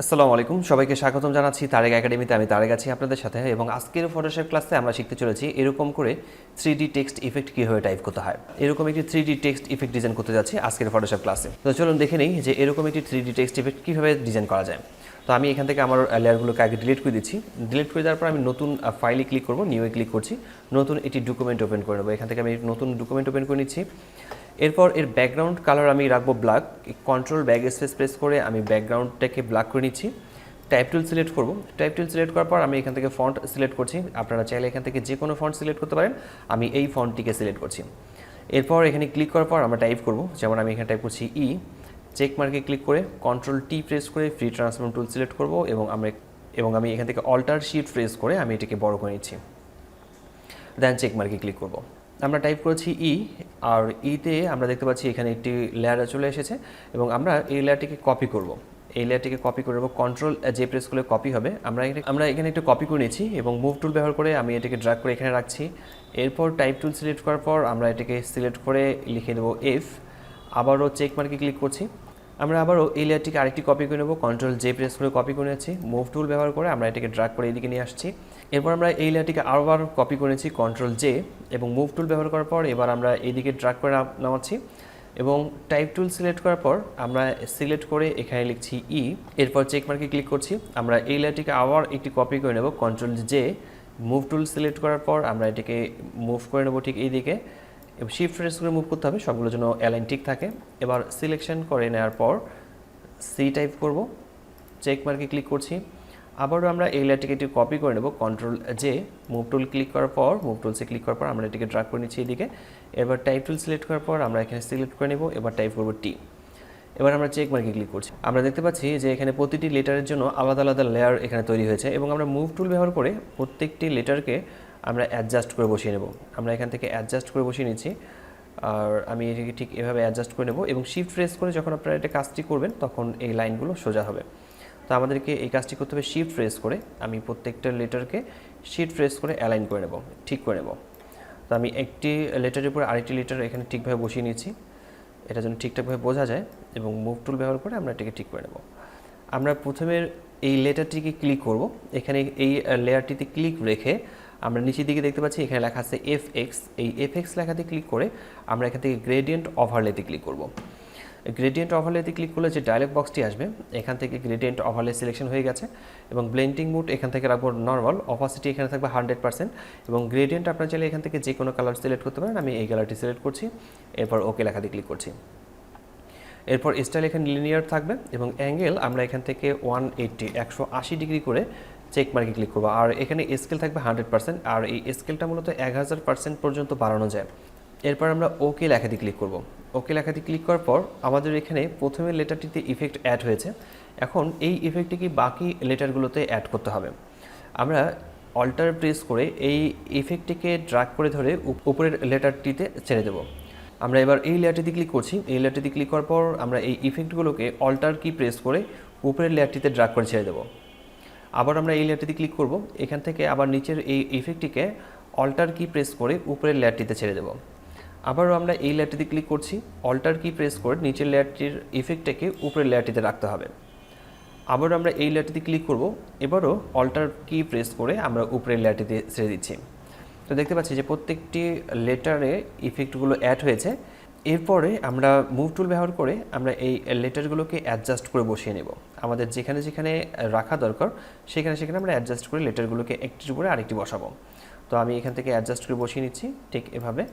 আসসালামু আলাইকুম, সবাইকে স্বাগতম জানাচ্ছি তারেক একাডেমিতে। আমি তারেক আছি আপনাদের সাথে এবং আজকের ফটোশপ ক্লাসে আমরা শিখতে চলেছি এরকম করে 3D টেক্সট ইফেক্ট কীভাবে টাইপ করতে হয়। এরকম একটি 3D টেক্সট ইফেক্ট ডিজাইন করতে যাচ্ছি আজকের ফটোশপ ক্লাসে। তো চলুন দেখে নেই যে এরকম একটি 3D টেক্সট ইফেক্ট কীভাবে ডিজাইন করা যায়। তো আমি এখান থেকে আমার লেয়ারগুলোকে আগে ডিলিট করে দিচ্ছি। ডিলিট করে দেওয়ার পর আমি নতুন ফাইলে ক্লিক করব, নিউয়ে ক্লিক করছি, নতুন একটি ডকুমেন্ট ওপেন করে নেব। এখান থেকে আমি নতুন ডকুমেন্ট ওপেন করে নিচ্ছি। এরপর এর ব্যাকগ্রাউন্ড কালার আমি রাখবো black. Control back space press করে আমি ব্যাকগ্রাউন্ডটাকে ব্ল্যাক করে নিচ্ছি। টাইপ টুল সিলেক্ট করব। টাইপ টুল সিলেক্ট করার পর আমি এখান থেকে ফন্ট সিলেক্ট করছি। আপনারা চাইলে এখান থেকে যে কোনো ফন্ট সিলেক্ট করতে পারেন, আমি এই ফন্টটিকে সিলেক্ট করছি। এরপর এখানে ক্লিক করার পর আমরা টাইপ করব, যেমন আমি এখানে টাইপ করছি ই। চেক মার্কে ক্লিক করে কন্ট্রোল টি প্রেস করে ফ্রি ট্রান্সফর্ম টুল সিলেক্ট করব এবং আমি এখান থেকে অল্টার শিফট প্রেস করে আমি এটাকে বড় করে নিচ্ছি। দেন চেক মার্কে ক্লিক করব। আমরা টাইপ করেছি ই, আর ইতে আমরা দেখতে পাচ্ছি এখানে একটি লেয়ার চলে এসেছে এবং আমরা এই লেয়ারটিকে কপি করব। এই লেয়ারটিকে কপি করে নেব, কন্ট্রোল জে প্রেস করলে কপি হবে। আমরা এখানে একটু কপি করে নিয়েছি এবং মুভ টুল ব্যবহার করে আমি এটাকে ড্র্যাগ করে এখানে রাখছি। এরপর টাইপ টুল সিলেক্ট করার পর আমরা এটাকে সিলেক্ট করে লিখে দেবো এফ। আবারও চেক মার্কে ক্লিক করছি। আমরা আবারও এই লেয়ারটিকে আরেকটি কপি করে নেব, কন্ট্রোল জে প্রেস করে কপি করে নিচ্ছি। মুভ টুল ব্যবহার করে আমরা এটাকে ড্র্যাগ করে এদিকে নিয়ে আসছি। এরপর আমরা এই লেয়ারটিকে আবার কপি করে নিচ্ছি, কন্ট্রোল জে এবং মুভ টুল ব্যবহার করার পর এবার আমরা এইদিকে ড্র্যাগ করে নামাচ্ছি এবং টাইপ টুল সিলেক্ট করার পর আমরা সিলেক্ট করে এখানে লিখছি ই। এরপর চেক মার্কে ক্লিক করছি। আমরা এই লেয়ারটিকে আবার একটি কপি করে নেব, control J. Move tool select করার পর আমরা এটাকে মুভ করে নেব ঠিক এই দিকে। শিফট প্রেস করে মুভ করতে হবে, সবগুলো যেন অ্যালাইন ঠিক থাকে। এবার সিলেকশন করে নেওয়ার পর সি টাইপ করব, চেক মার্কে ক্লিক করছি। আবারও আমরা এই লেয়ারটিকে একটু কপি করে নেব, control J. Move tool click করার পর মুভ টুলসে ক্লিক করার পর আমরা এটিকে ড্র্যাগ করে নিচ্ছি এদিকে। এবার টাইপ টুল সিলেক্ট করার পর আমরা এখানে সিলেক্ট করে নেব, এবার টাইপ করব টি। এবার আমরা চেক মার্কে ক্লিক করছি। আমরা দেখতে পাচ্ছি যে এখানে প্রতিটি লেটারের জন্য আলাদা আলাদা লেয়ার এখানে তৈরি হয়েছে এবং আমরা মুভ টুল ব্যবহার করে প্রত্যেকটি লেটারকে আমরা অ্যাডজাস্ট করে বসিয়ে নেব। আমরা এখান থেকে অ্যাডজাস্ট করে বসিয়ে নিচ্ছি, আর আমি এটাকে ঠিক এভাবে অ্যাডজাস্ট করে নেব এবং শিফট প্রেস করে যখন আপনারা এটা কাজটি করবেন তখন এই লাইনগুলো সোজা হবে। তো আমাদেরকে এই কাজটি করতে হবে শিফট প্রেস করে। আমি প্রত্যেকটা লেটারকে শিফট প্রেস করে অ্যালাইন করে নেব, ঠিক করে নেব। তো আমি একটি লেটারের উপর আরেকটি লেটার এখানে ঠিকভাবে বসিয়ে নিচ্ছি, এটা যেন ঠিকঠাকভাবে বোঝা যায় এবং মুভ টুল ব্যবহার করে আমরা এটাকে ঠিক করে নেব। আমরা প্রথমে এই লেটারটিকে ক্লিক করব। এখানে এই লেয়ারটিতে ক্লিক রেখে আমরা নিচের দিকে দেখতে পাচ্ছি এখানে লেখা আছে এফএক্স। এই এফএক্স লেখাতে ক্লিক করে আমরা এখান থেকে গ্রেডিয়েন্ট ওভারলেতে ক্লিক করব। গ্রেডিয়েন্ট ওভারলেতে ক্লিক করলে যে ডায়লগ বক্সটি আসবে, এখান থেকে গ্রেডিয়েন্ট ওভারলে সিলেকশন হয়ে গেছে এবং ব্লেন্ডিং মোড এখান থেকে রাখবো নর্মাল। অপাসিটি এখানে থাকবে 100% এবং গ্রেডিয়েন্ট আপনারা চাইলে এখান থেকে যে কোনো কালার সিলেক্ট করতে পারেন। আমি এই কালারটি সিলেক্ট করছি, এরপর ওকে লেখাতে ক্লিক করছি। এরপর স্টাইল এখানে লিনিয়ার থাকবে এবং অ্যাঙ্গেল আমরা এখান থেকে 180 ডিগ্রি করে চেক মার্কে ক্লিক করবো। আর এখানে স্কেল থাকবে 100%, আর এই স্কেলটা মূলত 1000% পর্যন্ত বাড়ানো যায়। এরপর আমরা ওকে লেখাতে ক্লিক করব। ওকে লেখাতে ক্লিক করার পর আমাদের এখানে প্রথমে লেটারটিতে ইফেক্ট অ্যাড হয়েছে, এখন এই ইফেক্টটিকে বাকি লেটারগুলোতে অ্যাড করতে হবে। আমরা অল্টার প্রেস করে এই ইফেক্টটিকে ড্র্যাগ করে ধরে উপরের লেটারটিতে ছেড়ে দেব। আমরা এবার এই লেয়ারটিতে ক্লিক করছি। এই লেয়ারটিতে ক্লিক করার পর আমরা এই ইফেক্টগুলোকে অল্টার কি প্রেস করে উপরের লেয়ারটিতে ড্র্যাগ করে ছেড়ে দেব। আবার আমরা এই লেয়ারটিতে ক্লিক করব, এখান থেকে আবার নিচের এই ইফেক্টটিকে অল্টার কি প্রেস করে উপরের লেয়ারটিতে ছেড়ে দেব। আবারও আমরা এই লেয়ারটিতে ক্লিক করছি, অল্টার কি প্রেস করে নিচের লেয়ারটির ইফেক্টটাকে উপরের লেয়ারটিতে রাখতে হবে। আবারও আমরা এই লেয়ারটিতে ক্লিক করব, এবারও অল্টার কি প্রেস করে আমরা উপরের লেয়ারটিতে ছেড়ে দিচ্ছি। তো দেখতে পাচ্ছি যে প্রত্যেকটি লেটারে ইফেক্টগুলো অ্যাড হয়েছে। এরপরে আমরা মুভ টুল ব্যবহার করে আমরা এই লেটারগুলোকে অ্যাডজাস্ট করে বসিয়ে নেব। আমাদের যেখানে যেখানে রাখা দরকার সেখানে সেখানে আমরা অ্যাডজাস্ট করে লেটারগুলোকে একটির উপরে আরেকটি বসাবো। তো আমি এখান থেকে অ্যাডজাস্ট করে বসিয়ে নিচ্ছি। ঠিক এভাবে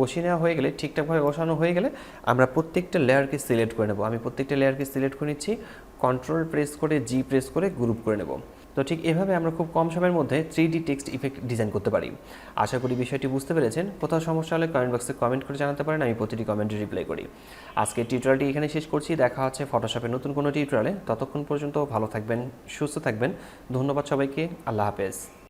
বসিয়ে নেওয়া হয়ে গেলে, ঠিকঠাকভাবে বসানো হয়ে গেলে আমরা প্রত্যেকটা লেয়ারকে সিলেক্ট করে নেব। আমি প্রত্যেকটা লেয়ারকে সিলেক্ট করে নিচ্ছি, কন্ট্রোল প্রেস করে জি প্রেস করে গ্রুপ করে নেব। তো ঠিক এভাবে আমরা খুব কম সময়ের মধ্যে 3D টেক্সট ইফেক্ট ডিজাইন করতে পারি। আশা করি বিষয়টি বুঝতে পেরেছেন। কোথাও সমস্যা হলে কমেন্ট বক্সে কমেন্ট করে জানাতে পারেন, আমি প্রতিটি কমেন্টে রিপ্লাই করি। আজকের টিউটোরিয়ালটি এখানে শেষ করছি। দেখা হচ্ছে ফটোশপের নতুন কোনো টিউটোরিয়ালে। ততক্ষণ পর্যন্ত ভালো থাকবেন, সুস্থ থাকবেন। ধন্যবাদ সবাইকে। আল্লাহ হাফেজ।